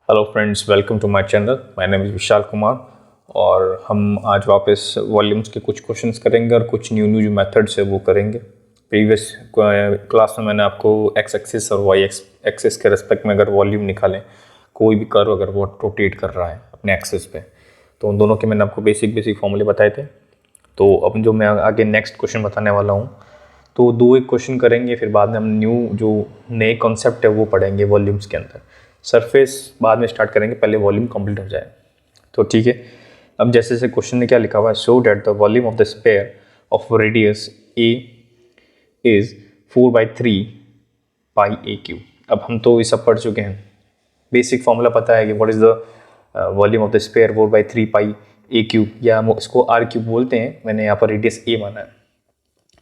Hello friends, welcome to my channel. My name is Vishal Kumar और हम आज वापस वॉल्यूम्स के कुछ क्वेश्चंस करेंगे और कुछ न्यू जो मेथड्स है वो करेंगे। प्रीवियस क्लास में मैंने आपको एक्स एक्सिस और वाई एक्सिस के रेस्पेक्ट में अगर वॉल्यूम निकालें, कोई भी कर्व अगर वो रोटेट कर रहा है अपने एक्सिस पे, तो उन दोनों के मैंने आपको बेसिक फॉर्मूले बताए थे। तो अब जो मैं आगे नेक्स्ट क्वेश्चन बताने वाला हूँ, तो दो एक क्वेश्चन करेंगे, फिर बाद में हम न्यू जो नए कॉन्सेप्ट है वो पढ़ेंगे वॉल्यूम्स के अंदर। सरफेस बाद में स्टार्ट करेंगे, पहले वॉल्यूम कंप्लीट हो जाए तो ठीक है। अब जैसे जैसे क्वेश्चन में क्या लिखा हुआ है, show that the volume of the sphere of radius A is 4/3 pi A Q. अब हम तो ये सब पढ़ चुके हैं, बेसिक फॉर्मूला पता है कि what is the volume of the sphere 4/3 pi a cube, या हम इसको आर क्यूब बोलते हैं। मैंने यहाँ पर रेडियस ए माना है,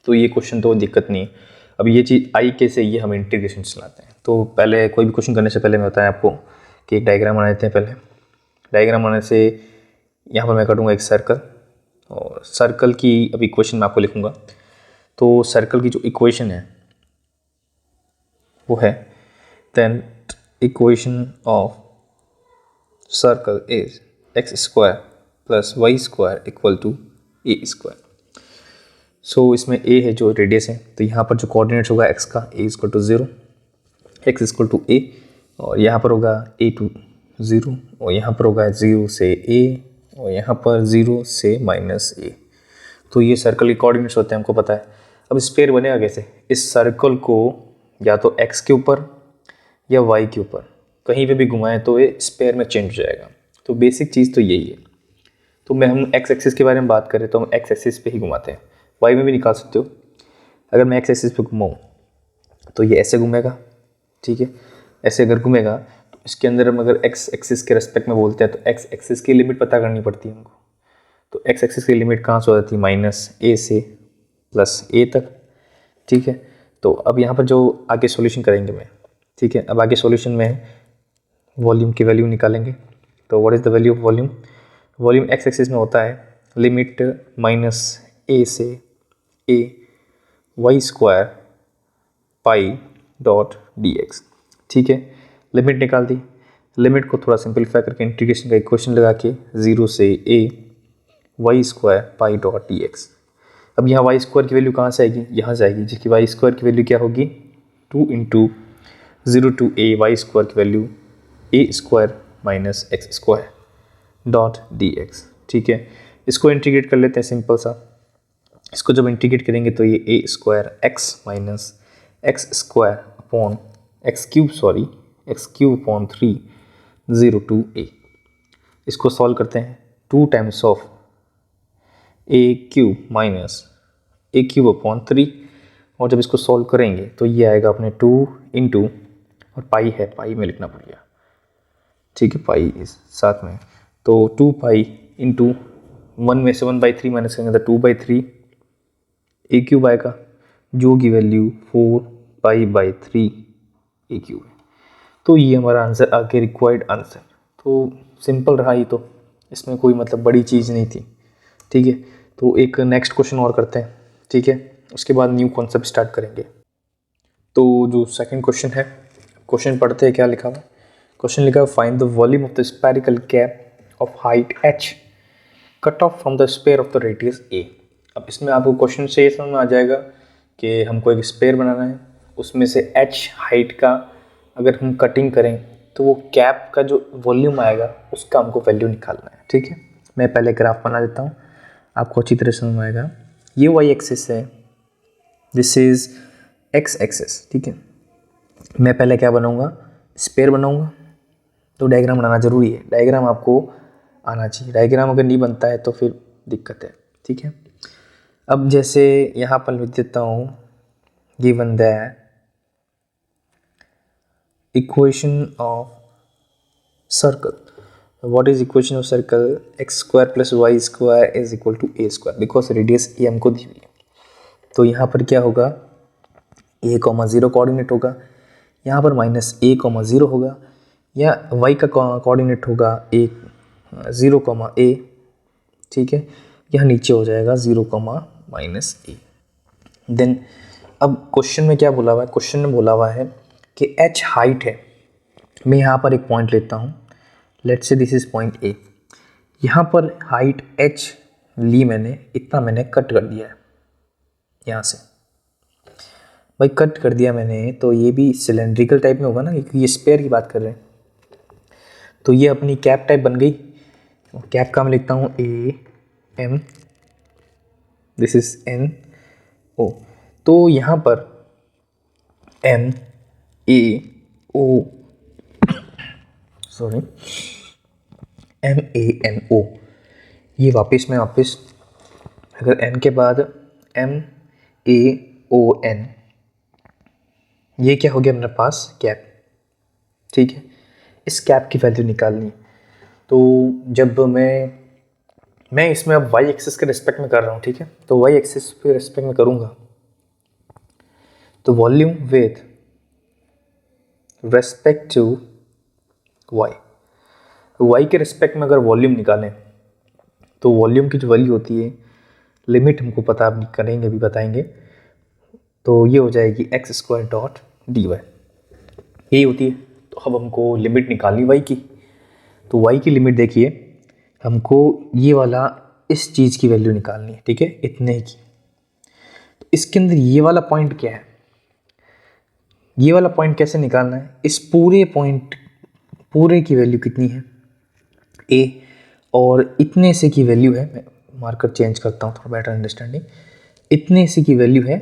तो ये क्वेश्चन तो दिक्कत नहीं है। अब ये चीज़ आई के से ये हम इंटीग्रेशन चलाते हैं। तो पहले कोई भी क्वेश्चन करने से पहले मैं बताया आपको कि एक डायग्राम बना देते हैं। पहले डायग्राम बनाने से यहाँ पर मैं काटूंगा एक सर्कल, और सर्कल की अब इक्वेशन मैं आपको लिखूंगा। तो सर्कल की जो इक्वेशन है वो है, then equation of circle is x square plus y square equal to a square. So इसमें a है जो रेडियस है, तो यहाँ पर जो कोऑर्डिनेट्स होगा x का, a equal to 0, x equal to a, और यहाँ पर होगा a टू 0, और यहाँ पर होगा 0 से a, और यहाँ पर 0 से -a। तो ये सर्कल के कोऑर्डिनेट्स होते हैं, हमको पता है। अब स्पेयर बनेगा कैसे? इस सर्कल को या तो x के ऊपर या y के ऊपर कहीं पे भी घुमाएं तो ये स्पेयर में चेंज हो जाएगा। तो बेसिक चीज़ तो यही है। तो हम x एक्सिस के बारे में बात करें तो हम x एक्सिस पे ही घुमाते हैं, वाई में भी निकाल सकते हो। अगर मैं एक्स एक्सिस पे घुमाऊँ तो ये ऐसे घूमेगा, ठीक है। ऐसे अगर घूमेगा तो इसके अंदर हम अगर एक्स एक्सिस के रेस्पेक्ट में बोलते हैं तो एक्स एक्सिस की लिमिट पता करनी पड़ती है हमको। तो एक्स एक्सिस की लिमिट कहाँ से हो जाती है? -a से +a तक, ठीक है। तो अब यहाँ पर जो आगे सॉल्यूशन करेंगे मैं, ठीक है। अब आगे सॉल्यूशन में वॉल्यूम की वैल्यू निकालेंगे। तो what is the value of volume? Volume X axis में होता है लिमिट -a से a Y square pi dot D x, ठीक है। लिमिट निकाल दी। लिमिट को थोड़ा सिंपलीफाई करके इंटीग्रेशन का इक्वेशन लगा के 0 से a Y square pi dot D X. अब यहाँ वाई स्क्वायर की वैल्यू कहाँ से आएगी? यहाँ से आएगी, जिसकी वाई स्क्वायर की वैल्यू क्या होगी? 2 into 0 to a Y square की value a square minus x square dot D x, ठीक है। इसको इंटीग्रेट कर लेते हैं सिंपल सा। इसको जब इंटीग्रेट करेंगे तो ये a square x minus x square upon x cube upon 3 0 to a. इसको सॉल्व करते हैं। 2 times of a cube minus a cube upon 3, और जब इसको सॉल्व करेंगे तो ये आएगा अपने 2 इंटू, और पाई है, पाई में लिखना पड़ गया, ठीक है, पाई इस साथ में। तो 2 पाई इंटू 1 में से 1/3 माइनस करेंगे तो 2/3 ए क्यूब आएगा, जो की वैल्यू 4π/3 ए क्यूब है। तो ये हमारा आंसर आगे रिक्वायर्ड आंसर। तो सिंपल रहा, ये तो इसमें कोई मतलब बड़ी चीज़ नहीं थी, ठीक है। तो एक नेक्स्ट क्वेश्चन और करते हैं, ठीक है। उसके बाद न्यू कॉन्सेप्ट स्टार्ट करेंगे। तो जो सेकंड क्वेश्चन है, क्वेश्चन पढ़ते हैं क्या लिखा हुआ है। क्वेश्चन लिखा है, find the volume of the spherical cap of height h cut off from the sphere of the radius a। अब इसमें आपको क्वेश्चन से ये समझ में आ जाएगा कि हमको एक स्पेयर बनाना है, उसमें से h हाइट का अगर हम कटिंग करें तो वो कैप का जो वॉल्यूम आएगा उसका हमको वैल्यू निकालना है, ठीक है। मैं पहले ग्राफ बना देता हूँ, आपको अच्छी तरह समझ में आएगा। ये वाई एक्सिस है, दिस इज एक्स एक्सिस, ठीक है। मैं पहले क्या बनाऊँगा? स्पेयर बनाऊँगा। तो डायग्राम बनाना ज़रूरी है, डायग्राम आपको आना चाहिए। डायग्राम अगर नहीं बनता है तो फिर दिक्कत है, ठीक है। अब जैसे यहाँ पर लिख देता हूँ, given that equation of circle, what is equation of circle? X square plus y square is equal to a square, because radius a हमको दी हुई है। तो यहाँ पर क्या होगा? a,0 कोऑर्डिनेट होगा, यहाँ पर -a,0 होगा, या y का कोऑर्डिनेट होगा 0,a, ठीक है। यहाँ नीचे हो जाएगा 0,-a। देन अब क्वेश्चन में क्या बोला हुआ है? क्वेश्चन में बोला हुआ है कि h हाइट है। मैं यहाँ पर एक पॉइंट लेता हूँ, let's say this is point A. यहाँ पर हाइट h ली मैंने, इतना मैंने कट कर दिया है यहाँ से, भाई कट कर दिया मैंने, तो ये भी सिलेंड्रिकल टाइप में होगा ना, क्योंकि ये स्पेयर की बात कर रहे हैं। तो ये अपनी कैप टाइप बन गई। कैप का मैं लिखता हूँ A M, this is N O. तो यहाँ पर M A O, sorry, M A N O, ये वापस मैं वापस अगर एन के बाद एम ए ओ एन, ये क्या हो गया मेरे पास कैप। ठीक है, इस कैप की वैल्यू निकालनी है। तो जब मैं इसमें अब वाई एक्सिस के रिस्पेक्ट में कर रहा हूँ, ठीक है, तो वाई एक्सिस के रिस्पेक्ट में करूँगा तो volume with respect to Y, Y के रिस्पेक्ट में अगर वॉल्यूम निकालें तो वॉल्यूम की जो वैल्यू होती है, लिमिट हमको पता अब करेंगे, अभी बताएंगे, तो ये हो जाएगी X square dot D Y, यही होती है। तो अब हमको लिमिट निकालनी वाई की, तो वाई की लिमिट देखिए, हमको ये वाला इस चीज़ की वैल्यू निकालनी है, ठीक है, इतने की। तो इसके अंदर ये वाला पॉइंट क्या है, ये वाला पॉइंट कैसे निकालना है, इस पूरे पॉइंट पूरे की वैल्यू कितनी है ए, और इतने से की वैल्यू है, मैं मार्कर चेंज करता हूँ थोड़ा बेटर अंडरस्टैंडिंग, इतने से की वैल्यू है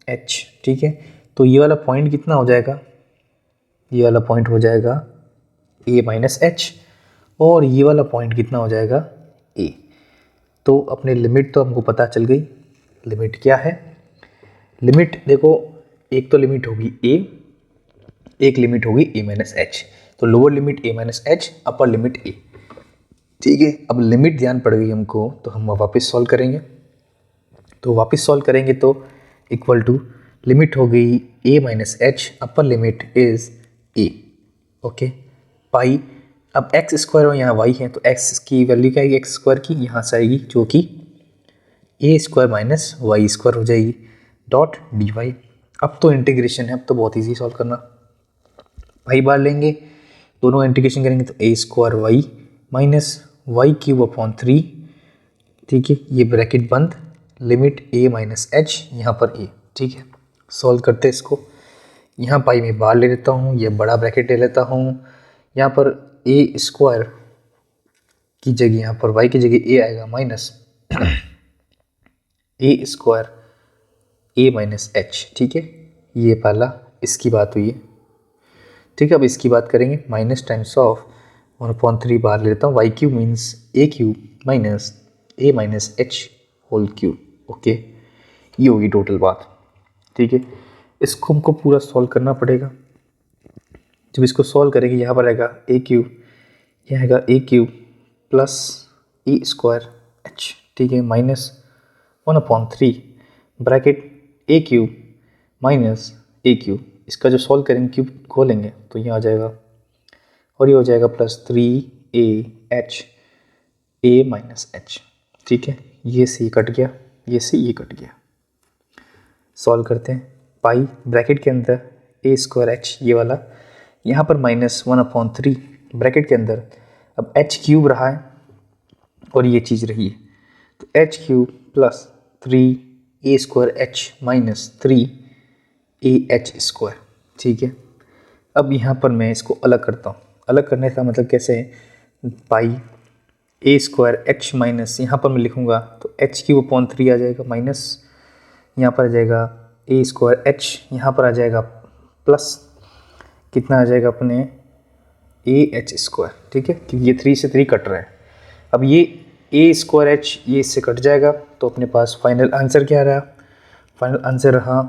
एच, ठीक है। तो ये वाला पॉइंट कितना हो जाएगा, ये वाला पॉइंट हो जाएगा ए माइनस एच, और ये वाला पॉइंट कितना हो जाएगा ए। तो अपने लिमिट तो हमको पता चल गई, लिमिट क्या है, लिमिट देखो, एक तो लिमिट होगी ए, एक लिमिट होगी ए माइनस एच। तो लोअर लिमिट ए माइनस एच, अपर लिमिट ए, ठीक है। अब लिमिट ध्यान पड़ गई हमको, तो हम वापस सॉल्व करेंगे। तो वापस सॉल्व करेंगे तो इक्वल टू लिमिट हो गई a minus h, upper limit is a, okay, pi. अब एक्स स्क्वायर और यहाँ वाई है, तो एक्स की वैल्यू क्या आएगी, एक्स स्क्वायर की यहाँ से आएगी, जो कि ए स्क्वायर माइनस वाई स्क्वायर हो जाएगी, डॉट डी वाई। अब तो इंटीग्रेशन है, अब तो बहुत ईजी सॉल्व करना, वाई बार लेंगे, दोनों इंटीग्रेशन करेंगे तो a square y minus y cube upon 3, ठीक है, ये ब्रैकेट बंद, लिमिट ए माइनस एच, यहाँ पर ए, ठीक है। सॉल्व करते हैं इसको, यहाँ पाई में बाहर ले लेता हूँ, ये बड़ा ब्रैकेट ले लेता हूँ, यहाँ पर ए स्क्वायर की जगह, यहाँ पर वाई की जगह ए आएगा माइनस ए स्क्वायर ए माइनस एच, ठीक है, ये पहला इसकी बात हुई है, ठीक है। अब इसकी बात करेंगे, माइनस टाइम्स ऑफ 1/3 बाहर ले लेता हूँ, y cube means a cube minus a minus h whole cube, okay, ये होगी टोटल बात, ठीक है। इसको हमको पूरा सॉल्व करना पड़ेगा। जब इसको सॉल्व करेंगे, यहाँ पर आएगा ए क्यूब, यहाँ आएगा ए क्यूब प्लस ए स्क्वायर एच, ठीक है, minus 1/3 bracket A cube minus a cube, इसका जो सॉल्व करेंगे क्यूब खोलेंगे तो ये आ जाएगा, और ये हो जाएगा प्लस 3a ए माइनस एच, ठीक है, ये से ये कट गया, ये से ये कट गया। सॉल्व करते हैं, पाई ब्रैकेट के अंदर ए स्क्वायर एच, ये वाला, यहाँ पर माइनस 1/3 ब्रैकेट के अंदर, अब एच क्यूब रहा है और ये चीज़ रही है, तो H cube plus 3a square H minus 3a H square, ठीक है। अब यहाँ पर मैं इसको अलग करता हूँ, अलग करने का मतलब कैसे है, पाई ए स्क्वायर एच माइनस, यहाँ पर मैं लिखूँगा तो एच क्यूब अपॉन 3 आ जाएगा, माइनस यहाँ पर आ जाएगा ए स्क्वायर एच, यहाँ पर आ जाएगा प्लस कितना आ जाएगा अपने ए एच स्क्वायर, ठीक है, क्योंकि ये 3 से 3 कट रहा है। अब ये ए स्क्वायर एच ये इससे कट जाएगा, तो अपने पास फाइनल आंसर क्या रहा, फाइनल आंसर रहा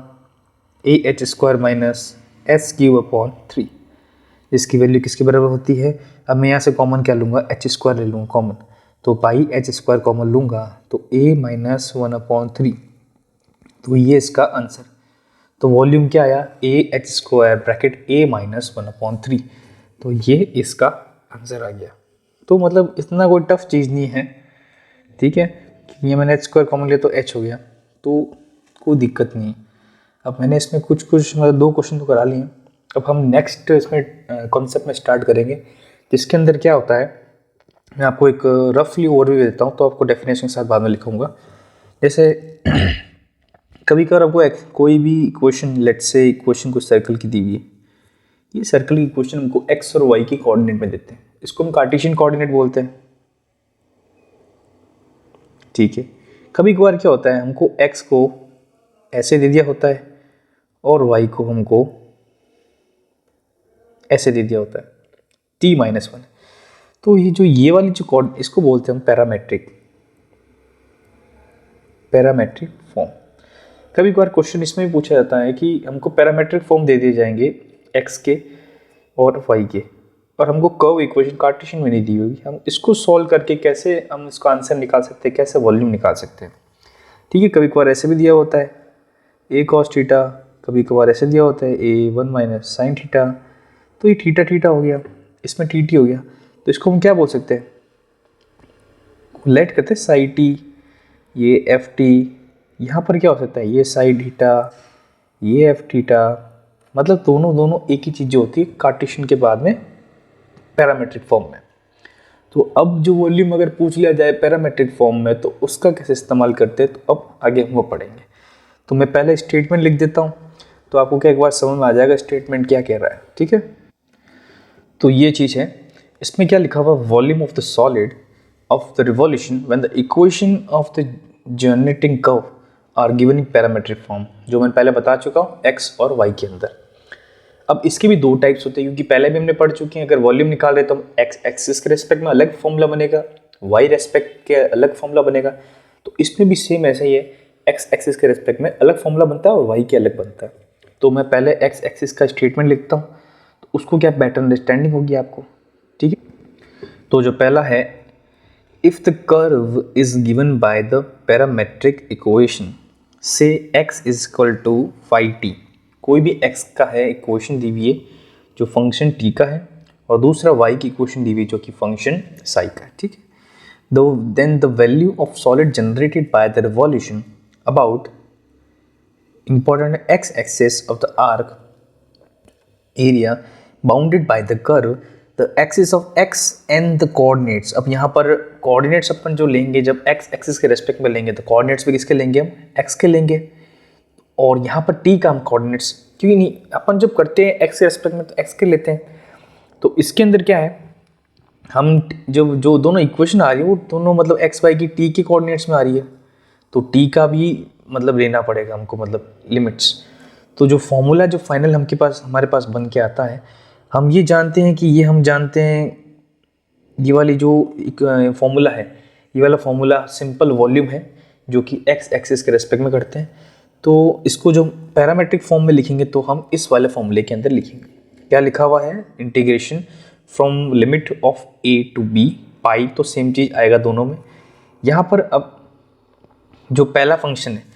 A H square minus S cube upon 3, इसकी वैल्यू किसके बराबर होती है। अब मैं यहाँ से कॉमन क्या लूँगा, एच स्क्वायर ले लूँगा कॉमन, तो पाई एच स्क्वायर कॉमन लूँगा तो ए माइनस 1/3, तो ये इसका आंसर। तो वॉल्यूम क्या आया, A H square bracket A minus 1/3, तो ये इसका आंसर आ गया। तो मतलब इतना कोई टफ चीज़ नहीं है, ठीक है, ये मैंने एच स्क्वायर कॉमन लिया तो एच हो गया, तो कोई दिक्कत नहीं। अब मैंने इसमें कुछ मतलब 2 क्वेश्चन तो करा लिए, अब हम नेक्स्ट इसमें कॉन्सेप्ट में स्टार्ट करेंगे, तो इसके अंदर क्या होता है, मैं आपको एक रफली ओवरव्यू देता हूँ, तो आपको डेफिनेशन के साथ बाद में लिखूंगा। जैसे कभी कभार आपको कोई भी इक्वेशन, लेट्स से इक्वेशन कुछ सर्कल की दी हुई है, ये सर्कल की इक्वेशन हमको एक्स और वाई के कोऑर्डिनेट में देते हैं, इसको हम कार्टेशियन कोऑर्डिनेट बोलते हैं, ठीक है। कभी कभार क्या होता है, हमको एक्स को ऐसे दे दिया होता है और वाई को हमको ऐसे दे दिया होता है, t-1। तो ये वाली जो कोड, इसको बोलते हैं हम पैरामेट्रिक फॉर्म। कभी कभार क्वेश्चन इसमें भी पूछा जाता है कि हमको पैरामेट्रिक फॉर्म दे दिए जाएंगे एक्स के और वाई के, और हमको कर्व इक्वेशन कार्टेशियन में नहीं दी होगी, हम इसको सॉल्व करके कैसे हम इसका आंसर निकाल सकते हैं, कैसे वॉल्यूम निकाल सकते हैं, ठीक है। कभी कभार ऐसे भी दिया होता है a cos थीटा, कभी कभार ऐसे दिया होता है a1 माइनस साइन थीटा, तो ये थीटा थीटा हो गया, इसमें टी टी हो गया, तो इसको हम क्या बोल सकते हैं, लेट करते हैं साई टी, ये एफ टी, यहाँ पर क्या हो सकता है, ये साई थीटा, ये एफ थीटा, मतलब दोनों एक ही चीज़ जो होती है कार्टेशियन के बाद में पैरामेट्रिक फॉर्म में। तो अब जो वॉल्यूम अगर पूछ लिया जाए पैरामेट्रिक फॉर्म में, तो उसका कैसे इस्तेमाल करते हैं, तो अब आगे हम वो पढ़ेंगे। तो मैं पहले स्टेटमेंट लिख देता हूँ, तो आपको क्या एक बार समझ में आ जाएगा स्टेटमेंट क्या कह रहा है, ठीक है। तो ये चीज़ है, इसमें क्या लिखा हुआ, volume of the solid of the revolution when the equation of the generating curve are given in parametric form, जो मैं पहले बता चुका हूँ एक्स और वाई के अंदर। अब इसके भी दो टाइप्स होते हैं, क्योंकि पहले भी हमने पढ़ चुके हैं, अगर वॉल्यूम निकाल रहे तो हम एक्स एक्सिस के रेस्पेक्ट में अलग फॉर्मूला बनेगा, वाई रेस्पेक्ट के अलग फॉर्मूला बनेगा। तो इसमें भी सेम ऐसा ही है, एक्स एक्सिस के रेस्पेक्ट में अलग फॉर्मूला बनता है और वाई के अलग बनता है। तो मैं पहले एक्स एक्सिस का स्टेटमेंट लिखता हूँ, तो उसको क्या बेटर अंडरस्टैंडिंग होगी आपको, ठीक है। तो जो पहला है, if the curve is given by the parametric equation से x is equal to phi T, कोई भी x का है इक्वेशन दी हुई है जो फंक्शन t का है, और दूसरा y की इक्वेशन दी हुई है जो कि फंक्शन साई का है, ठीक है। Then the value of solid generated by the revolution about important x axis of the arc area bounded by the curve, the axis of x and the coordinates। अब यहाँ पर coordinates अपन जो लेंगे, जब x axis के respect में लेंगे, तो coordinates भी किसके लेंगे, हम x के लेंगे, और यहाँ पर t का हम coordinates, क्योंकि नहीं अपन जब करते हैं x के रेस्पेक्ट में तो x के लेते हैं। तो इसके अंदर क्या है, हम जो दोनों इक्वेशन आ रही है वो दोनों मतलब x y की t के कोऑर्डिनेट्स में आ रही है, तो t का भी मतलब लेना पड़ेगा हमको, मतलब लिमिट्स। तो जो फॉर्मूला जो फाइनल हमारे पास बन के आता है, हम ये जानते हैं कि हम जानते हैं ये वाली जो फॉर्मूला है, ये वाला फॉर्मूला सिंपल वॉल्यूम है जो कि एक्स एक्सिस के रेस्पेक्ट में करते हैं। तो इसको जो पैरामेट्रिक फॉर्म में लिखेंगे तो हम इस वाले फॉर्मूले के अंदर लिखेंगे, क्या लिखा हुआ है, integration from limit of a to b pi, तो सेम चीज़ आएगा दोनों में। यहाँ पर अब जो पहला फंक्शन है,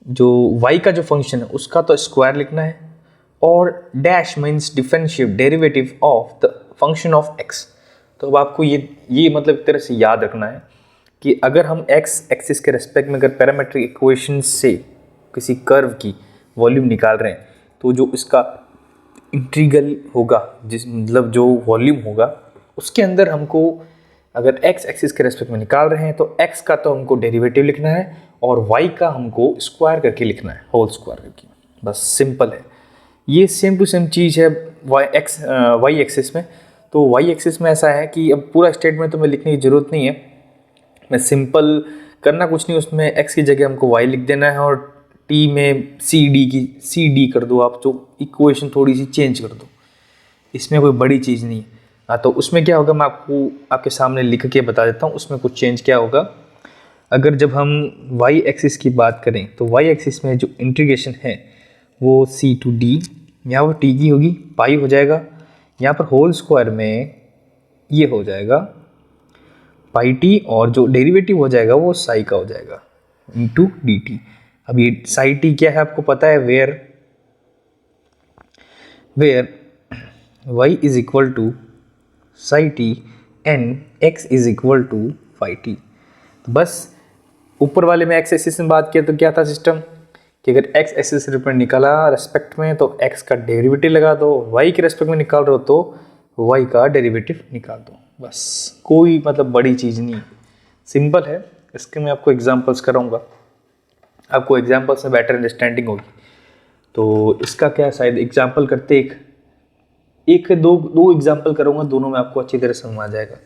जो y का जो फंक्शन है उसका तो स्क्वायर लिखना है, और dash means differentiate derivative of the function of x। तो अब आपको ये मतलब एक तरह से याद रखना है कि अगर हम x एक्सिस के रेस्पेक्ट में अगर पैरामेट्रिक इक्वेशन से किसी कर्व की वॉल्यूम निकाल रहे हैं, तो जो इसका इंटीग्रल होगा, जिस मतलब जो वॉल्यूम होगा उसके अंदर हमको अगर x एक्सिस के रेस्पेक्ट में निकाल रहे हैं तो x का तो हमको डेरिवेटिव लिखना है और y का हमको स्क्वायर करके लिखना है, होल स्क्वायर करके, बस सिंपल है। ये सेम टू सेम चीज़ है y एक्सिस में। तो y एक्सिस में ऐसा है कि अब पूरा स्टेटमेंट तो मैं लिखने की ज़रूरत नहीं है, मैं सिंपल करना कुछ नहीं, उसमें x की जगह हमको y लिख देना है और t में सी डी कर दो आप, जो इक्वेशन थोड़ी सी चेंज कर दो, इसमें कोई बड़ी चीज़ नहीं है। हाँ, तो उसमें क्या होगा मैं आपको आपके सामने लिख के बता देता हूँ, उसमें कुछ चेंज क्या होगा। अगर जब हम y एक्सिस की बात करें तो y एक्सिस में जो इंटीग्रेशन है वो c टू d, यहाँ पर t की होगी पाई हो जाएगा, यहाँ पर होल स्क्वायर में ये हो जाएगा पाई t, और जो डेरिवेटिव हो जाएगा वो साई का हो जाएगा इंटू डी टी। अब ये साई t क्या है आपको पता है, where y is equal to psi T and x is equal to phi T. बस ऊपर वाले में x एक्सिस में बात किया तो क्या था सिस्टम कि अगर x एक्सिस पर निकाला रेस्पेक्ट में तो x का डेरिवेटिव लगा दो, y के रेस्पेक्ट में निकाल रहे हो तो y का डेरिवेटिव निकाल दो, बस। कोई मतलब बड़ी चीज़ नहीं, सिंपल है। इसके मैं आपको एग्जांपल्स कराऊंगा, आपको एग्जांपल से बेटर अंडरस्टैंडिंग होगी। तो इसका क्या है, शायद एग्जांपल करते एक दो एग्जांपल करूंगा, दोनों में आपको अच्छी तरह समझ आ जाएगा।